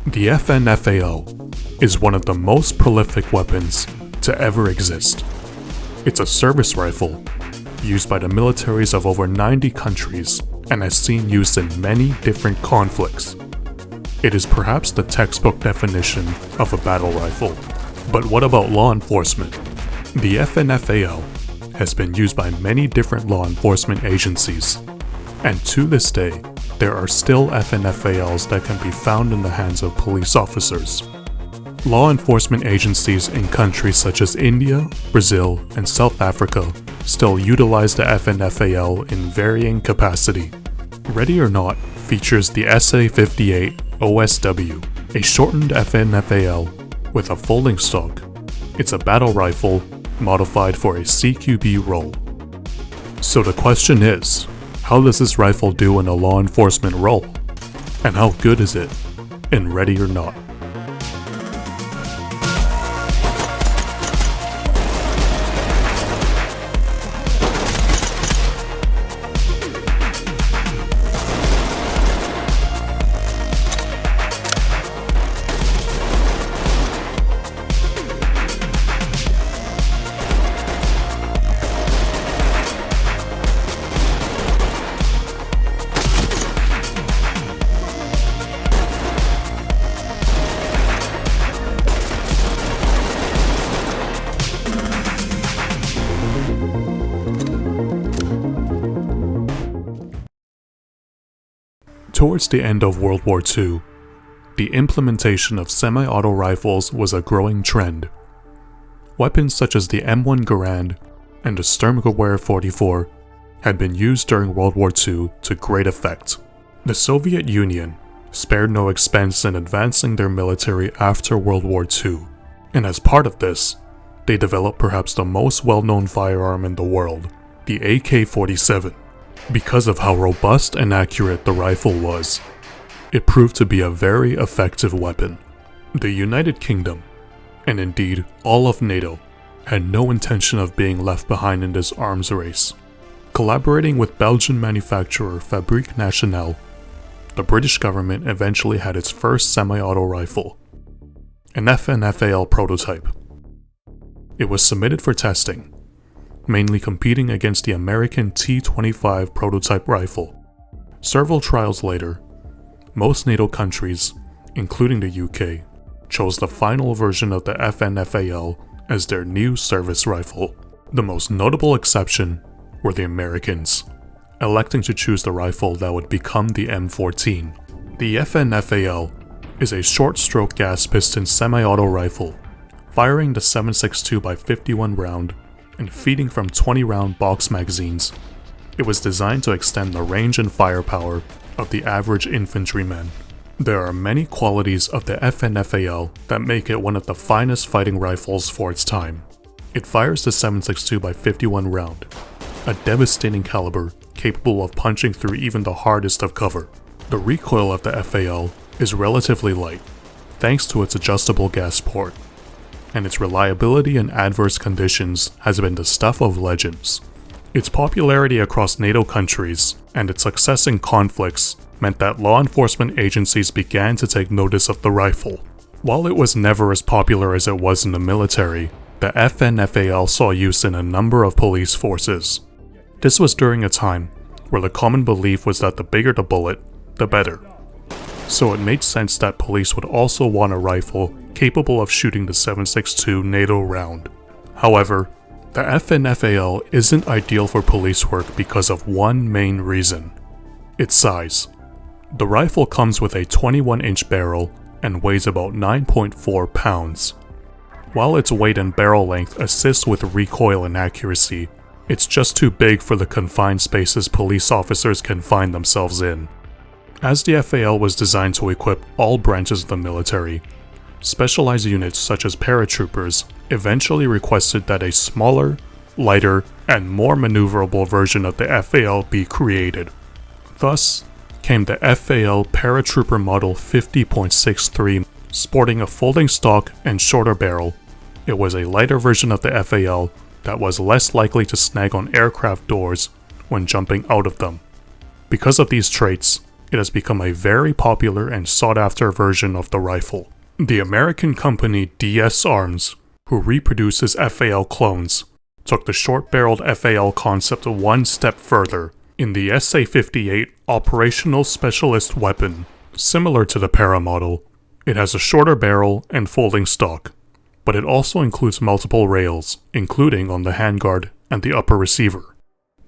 The FN FAL is one of the most prolific weapons to ever exist. It's a service rifle used by the militaries of over 90 countries and has seen use in many different conflicts. It is perhaps the textbook definition of a battle rifle. But what about law enforcement? The FN FAL has been used by many different law enforcement agencies, and to this day, there are still FN FALs that can be found in the hands of police officers. Law enforcement agencies in countries such as India, Brazil, and South Africa still utilize the FN FAL in varying capacity. Ready or Not features the SA58 OSW, a shortened FN FAL with a folding stock. It's a battle rifle modified for a CQB role. So the question is, how does this rifle do in a law enforcement role? And how good is it in Ready or Not? Towards the end of World War II, the implementation of semi-auto rifles was a growing trend. Weapons such as the M1 Garand and the Sturmgewehr 44 had been used during World War II to great effect. The Soviet Union spared no expense in advancing their military after World War II, and as part of this, they developed perhaps the most well-known firearm in the world, the AK-47. Because of how robust and accurate the rifle was, it proved to be a very effective weapon. The United Kingdom, and indeed all of NATO, had no intention of being left behind in this arms race. Collaborating with Belgian manufacturer Fabrique Nationale, the British government eventually had its first semi-auto rifle, an FN FAL prototype. It was submitted for testing, mainly competing against the American T-25 prototype rifle. Several trials later, most NATO countries, including the UK, chose the final version of the FN FAL as their new service rifle. The most notable exception were the Americans, electing to choose the rifle that would become the M14. The FN FAL is a short-stroke gas piston semi-auto rifle, firing the 7.62x51 round and feeding from 20-round box magazines. It was designed to extend the range and firepower of the average infantryman. There are many qualities of the FN FAL that make it one of the finest fighting rifles for its time. It fires the 7.62x51 round, a devastating caliber capable of punching through even the hardest of cover. The recoil of the FAL is relatively light, thanks to its adjustable gas port, and its reliability in adverse conditions has been the stuff of legends. Its popularity across NATO countries and its success in conflicts meant that law enforcement agencies began to take notice of the rifle. While it was never as popular as it was in the military, the FN FAL saw use in a number of police forces. This was during a time where the common belief was that the bigger the bullet, the better. So it made sense that police would also want a rifle capable of shooting the 7.62 NATO round. However, the FN FAL isn't ideal for police work because of one main reason: its size. The rifle comes with a 21-inch barrel and weighs about 9.4 pounds. While its weight and barrel length assist with recoil and accuracy, it's just too big for the confined spaces police officers can find themselves in. As the FAL was designed to equip all branches of the military, specialized units such as paratroopers eventually requested that a smaller, lighter, and more maneuverable version of the FAL be created. Thus came the FAL Paratrooper Model 50.63, sporting a folding stock and shorter barrel. It was a lighter version of the FAL that was less likely to snag on aircraft doors when jumping out of them. Because of these traits, it has become a very popular and sought-after version of the rifle. The American company DS Arms, who reproduces FAL clones, took the short-barreled FAL concept one step further in the SA58 Operational Specialist weapon. Similar to the Para model, it has a shorter barrel and folding stock, but it also includes multiple rails, including on the handguard and the upper receiver.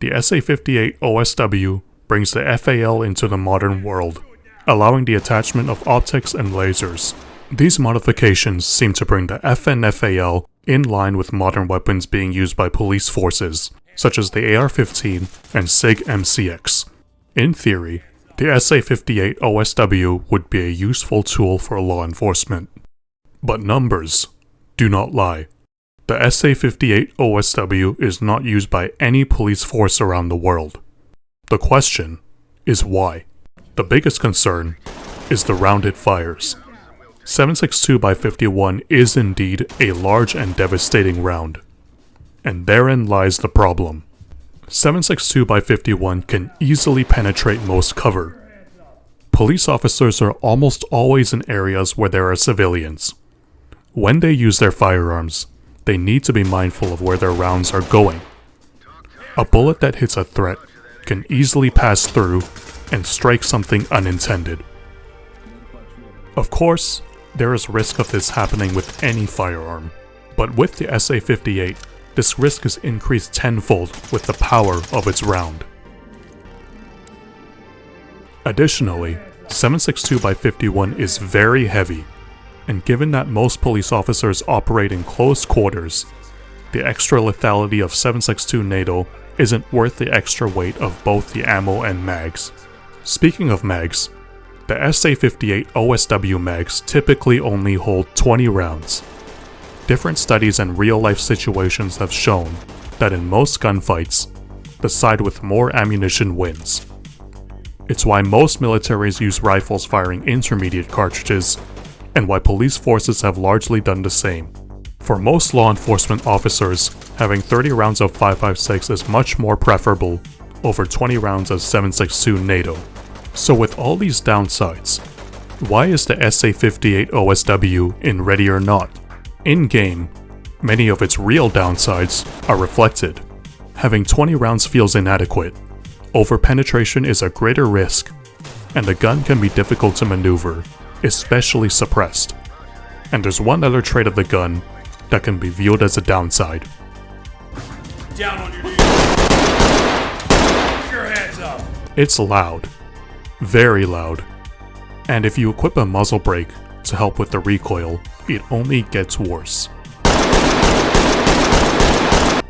The SA58 OSW brings the FAL into the modern world, allowing the attachment of optics and lasers. These modifications seem to bring the FN FAL in line with modern weapons being used by police forces, such as the AR-15 and SIG MCX. In theory, the SA58 OSW would be a useful tool for law enforcement. But numbers do not lie. The SA58 OSW is not used by any police force around the world. The question is why? The biggest concern is the round it fires. 7.62x51 is indeed a large and devastating round. And therein lies the problem. 7.62x51 can easily penetrate most cover. Police officers are almost always in areas where there are civilians. When they use their firearms, they need to be mindful of where their rounds are going. A bullet that hits a threat can easily pass through and strike something unintended. Of course, there is risk of this happening with any firearm, but with the SA58, this risk is increased tenfold with the power of its round. Additionally, 7.62x51 is very heavy, and given that most police officers operate in close quarters, the extra lethality of 7.62 NATO isn't worth the extra weight of both the ammo and mags. Speaking of mags, the SA58 OSW mags typically only hold 20 rounds. Different studies and real-life situations have shown that in most gunfights, the side with more ammunition wins. It's why most militaries use rifles firing intermediate cartridges, and why police forces have largely done the same. For most law enforcement officers, having 30 rounds of 5.56 is much more preferable over 20 rounds of 7.62 NATO. So with all these downsides, why is the SA58 OSW in Ready or Not? In-game, many of its real downsides are reflected. Having 20 rounds feels inadequate, over-penetration is a greater risk, and the gun can be difficult to maneuver, especially suppressed. And there's one other trait of the gun that can be viewed as a downside. Down on your knees. Put your hands up. It's loud. Very loud. And if you equip a muzzle brake to help with the recoil, it only gets worse.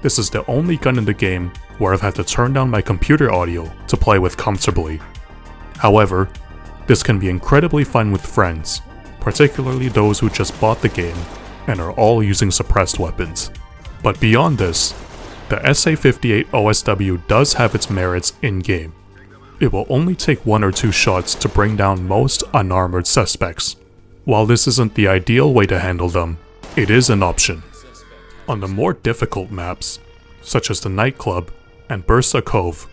This is the only gun in the game where I've had to turn down my computer audio to play with comfortably. However, this can be incredibly fun with friends, particularly those who just bought the game and are all using suppressed weapons. But beyond this, the SA58 OSW does have its merits in-game. It will only take 1 or 2 shots to bring down most unarmored suspects. While this isn't the ideal way to handle them, it is an option. On the more difficult maps, such as the Nightclub and Bursa Cove,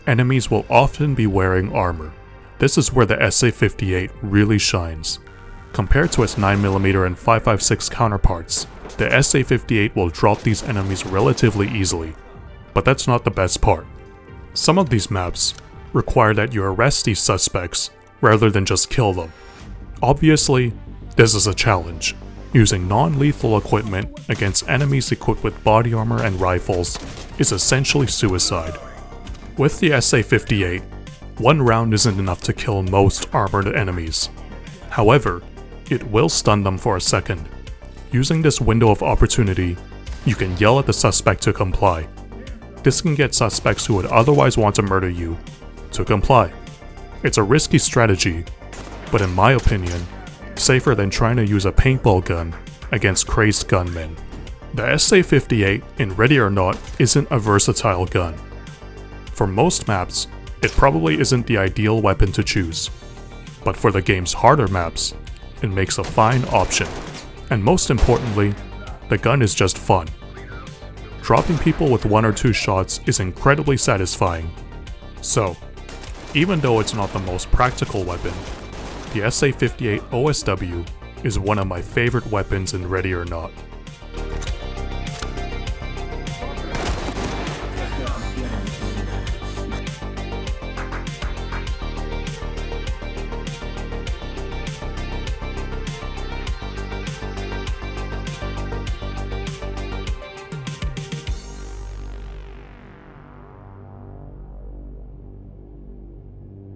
enemies will often be wearing armor. This is where the SA58 really shines. Compared to its 9mm and 5.56 counterparts, the SA58 will drop these enemies relatively easily. But that's not the best part. Some of these maps require that you arrest these suspects rather than just kill them. Obviously, this is a challenge. Using non-lethal equipment against enemies equipped with body armor and rifles is essentially suicide. With the SA58, 1 round isn't enough to kill most armored enemies. However, it will stun them for a second. Using this window of opportunity, you can yell at the suspect to comply. This can get suspects who would otherwise want to murder you to comply. It's a risky strategy, but in my opinion, safer than trying to use a paintball gun against crazed gunmen. The SA58 in Ready or Not isn't a versatile gun. For most maps, it probably isn't the ideal weapon to choose. But for the game's harder maps, it makes a fine option. And most importantly, the gun is just fun. Dropping people with 1 or 2 shots is incredibly satisfying. So, Even though it's not the most practical weapon, the SA58 OSW is one of my favorite weapons in Ready or Not.